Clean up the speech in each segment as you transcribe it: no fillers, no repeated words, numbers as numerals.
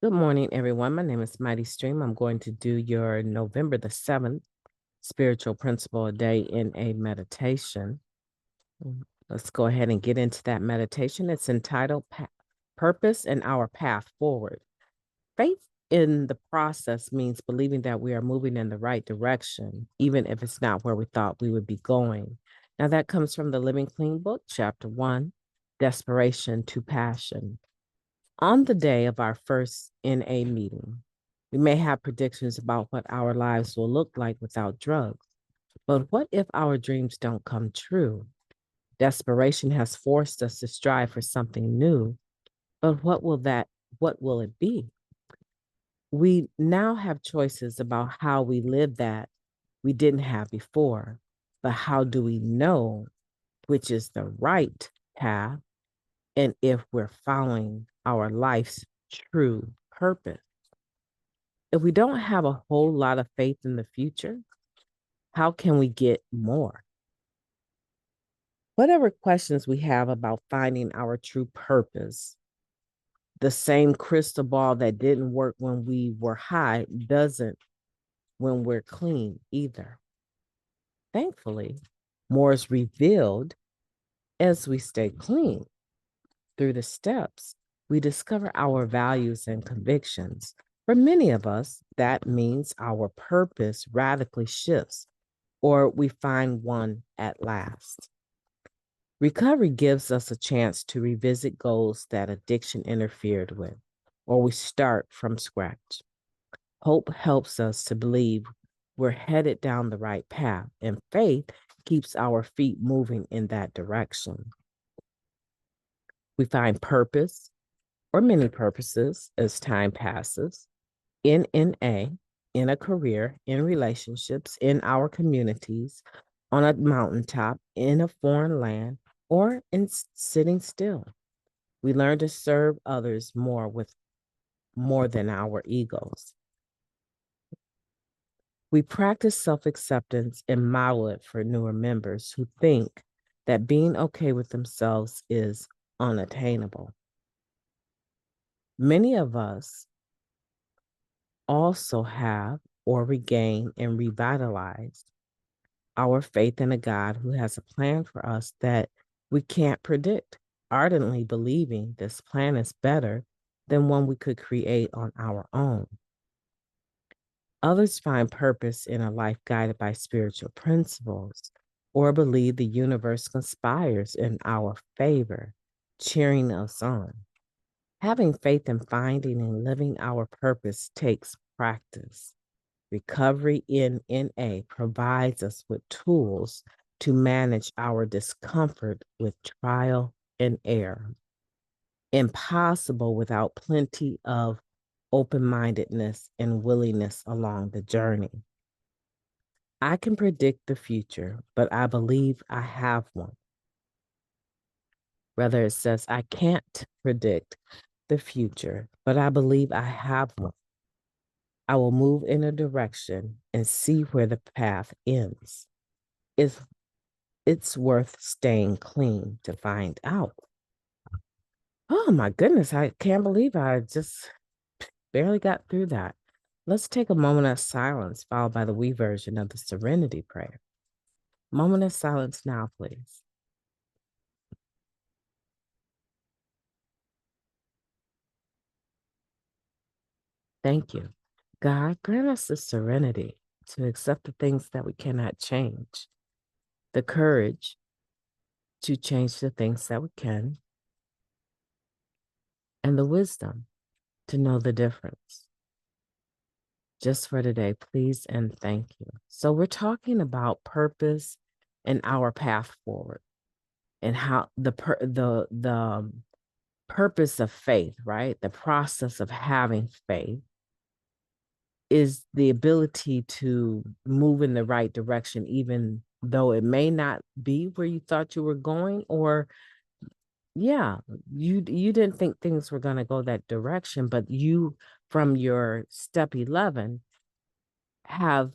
Good morning, everyone. My name is MightyStream. I'm going to do your November the 7th spiritual principle a day in a meditation. Let's go ahead and get into that meditation. It's entitled Purpose and Our Path Forward. Faith in the process means believing that we are moving in the right direction, even if it's not where we thought we would be going. Now, that comes from the Living Clean book, chapter 1, Desperation to Passion. On the day of our first NA meeting, we may have predictions about what our lives will look like without drugs. But what if our dreams don't come true? Desperation has forced us to strive for something new, but what will it be? We now have choices about how we live that we didn't have before. But how do we know which is the right path and if we're following our life's true purpose? If we don't have a whole lot of faith in the future, how can we get more? Whatever questions we have about finding our true purpose, the same crystal ball that didn't work when we were high doesn't when we're clean either. Thankfully, more is revealed as we stay clean. Through the steps, we discover our values and convictions. For many of us, that means our purpose radically shifts, or we find one at last. Recovery gives us a chance to revisit goals that addiction interfered with, or we start from scratch. Hope helps us to believe we're headed down the right path, and faith keeps our feet moving in that direction. We find purpose or many purposes as time passes in NA, in a career, in relationships, in our communities, on a mountaintop, in a foreign land, or in sitting still. We learn to serve others more with more than our egos. We practice self acceptance and model it for newer members who think that being okay with themselves is unattainable. Many of us also have or regain and revitalize our faith in a God who has a plan for us that we can't predict, ardently believing this plan is better than one we could create on our own. Others find purpose in a life guided by spiritual principles or believe the universe conspires in our favor, cheering us on. Having faith in finding and living our purpose takes practice. Recovery in NA provides us with tools to manage our discomfort with trial and error. Impossible without plenty of open-mindedness and willingness along the journey. I can predict the future, but I believe I have one. Rather, it says, I can't predict the future, but I believe I have one. I will move in a direction and see where the path ends. It's worth staying clean to find out. Oh my goodness, I can't believe I just barely got through that. Let's take a moment of silence, followed by the we version of the Serenity Prayer. Moment of silence now, please. Thank you. God, grant us the serenity to accept the things that we cannot change, the courage to change the things that we can, and the wisdom to know the difference. Just for today, please and thank you. So we're talking about purpose and our path forward, and how the purpose of faith, right? The process of having faith is the ability to move in the right direction, even though it may not be where you thought you were going, or yeah, you didn't think things were going to go that direction, but you, from your step 11, have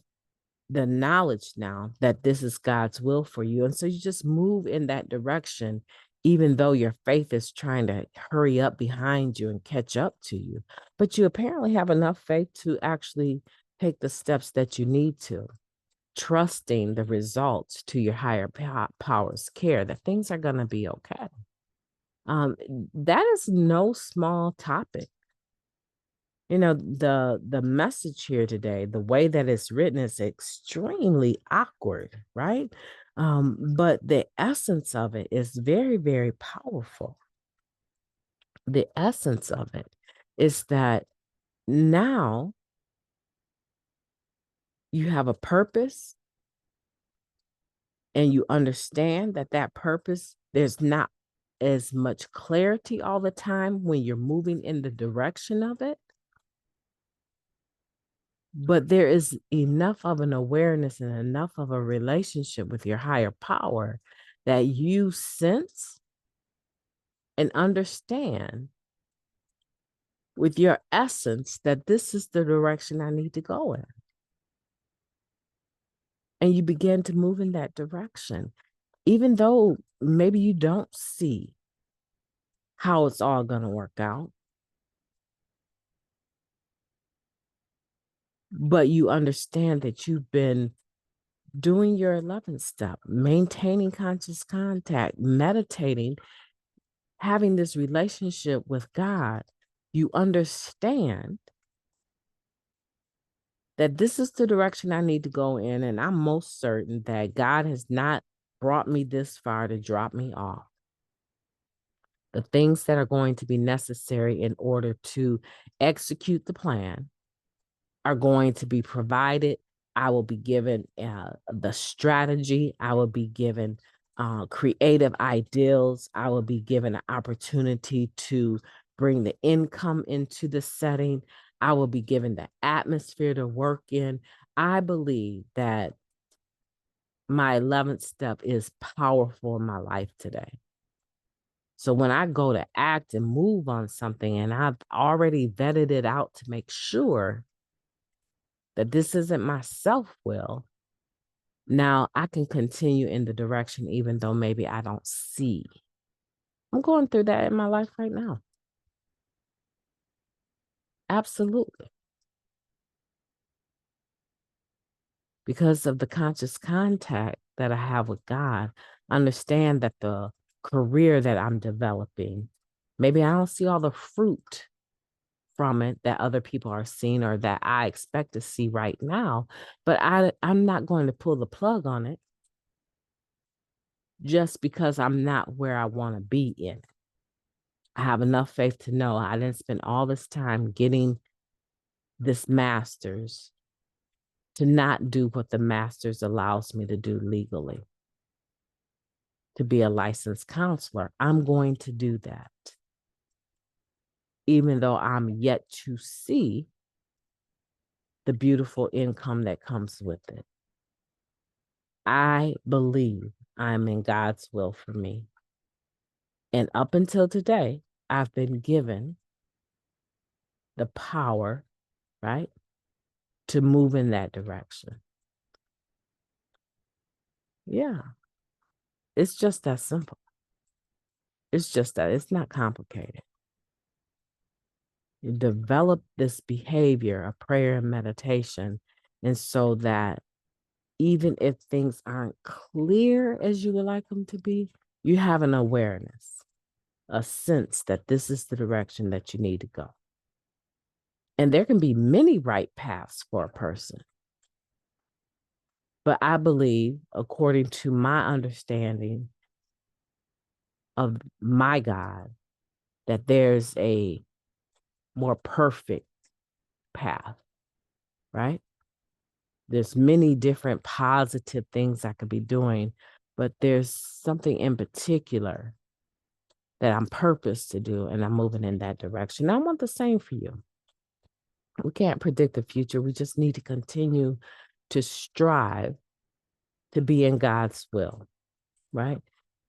the knowledge now that this is God's will for you. And so you just move in that direction, even though your faith is trying to hurry up behind you and catch up to you. But you apparently have enough faith to actually take the steps that you need to, trusting the results to your higher powers care that things are going to be okay. That is no small topic. You know, the message here today, the way that it's written is extremely awkward, right? But the essence of it is very, very powerful. The essence of it is that now you have a purpose and you understand that that purpose, there's not as much clarity all the time when you're moving in the direction of it. But there is enough of an awareness and enough of a relationship with your higher power that you sense and understand with your essence that this is the direction I need to go in. And you begin to move in that direction, even though maybe you don't see how it's all going to work out. But you understand that you've been doing your 11th step, maintaining conscious contact, meditating, having this relationship with God. You understand that this is the direction I need to go in. And I'm most certain that God has not brought me this far to drop me off. The things that are going to be necessary in order to execute the plan are going to be provided. I will be given the strategy. I will be given creative ideals. I will be given an opportunity to bring the income into the setting. I will be given the atmosphere to work in. I believe that my 11th step is powerful in my life today. So when I go to act and move on something and I've already vetted it out to make sure that this isn't my self-will, now I can continue in the direction even though maybe I don't see. I'm going through that in my life right now. Absolutely. Because of the conscious contact that I have with God, understand that the career that I'm developing, maybe I don't see all the fruit from it that other people are seeing or that I expect to see right now, but I'm not going to pull the plug on it just because I'm not where I want to be in. I have enough faith to know I didn't spend all this time getting this master's to not do what the master's allows me to do legally, to be a licensed counselor. I'm going to do that, even though I'm yet to see the beautiful income that comes with it. I believe I'm in God's will for me. And up until today, I've been given the power, right, to move in that direction. Yeah. It's just that simple. It's just that it's not complicated. You develop this behavior of prayer and meditation. And so that even if things aren't clear as you would like them to be, you have an awareness, a sense that this is the direction that you need to go. And there can be many right paths for a person. But I believe, according to my understanding of my God, that there's a more perfect path, right? There's many different positive things I could be doing, but there's something in particular that I'm purposed to do, and I'm moving in that direction. I want the same for you. We can't predict the future. We just need to continue to strive to be in God's will, right?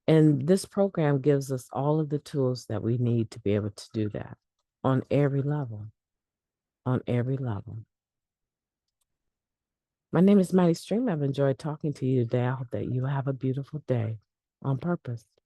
And this program gives us all of the tools that we need to be able to do that on every level, on every level. My name is MightyStream. I've enjoyed talking to you today. I hope that you have a beautiful day on purpose.